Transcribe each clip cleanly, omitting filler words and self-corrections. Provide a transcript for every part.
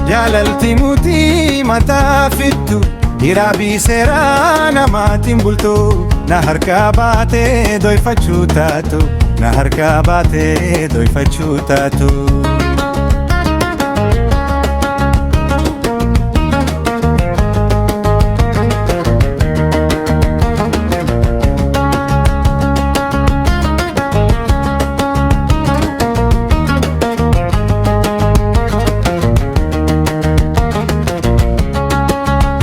Jaalalti mutii mataa fittu Hiraabii seeraa namaatiin bultu Na harkaa baatee dhoyfachuu taatu Na harkaa baatee dhoyfachuu taatu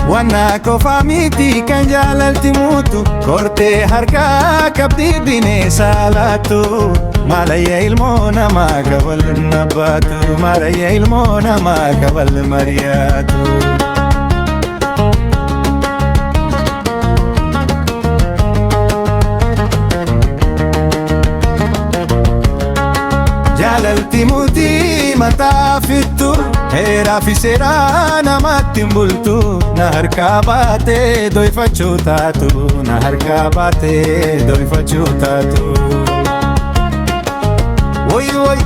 Wanna kofa miti kan jaalalti mutu Kortee harkaa qabdi bineensa laatu Maalaya ilmoo namaa ka wal nabbaatu Maalaya ilmoo namaa ka wal mari'atu Jaalalti mutii mataa fittu Heeraa fi seeraa namaatiin bultu Na harkaa baatee dhoyfachuu taatu Na harkaa baatee dhoyfachuu taatu Woy woy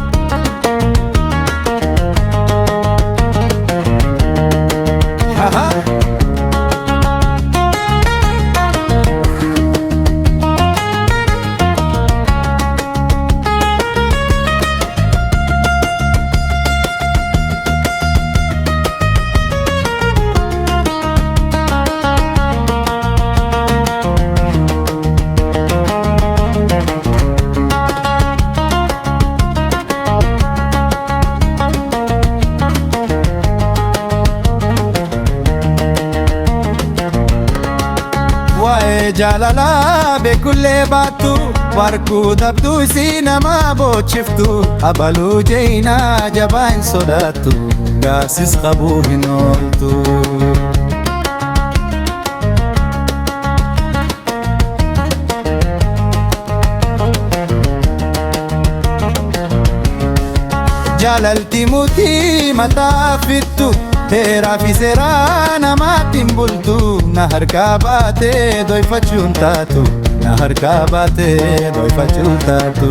Jaalala beekullee baattu Warquu dhabduu isii namaa boochiftu Abaluu jeenaa jabaa hin sodaattu Gaasis qabuu hin ooltu Jaalalti mutii mataa fittu Heeraa fi seeraa namaatiin bultu Na harkaa baatee dhoyfachuun taatu Na harkaa baatee dhoyfachuun taatu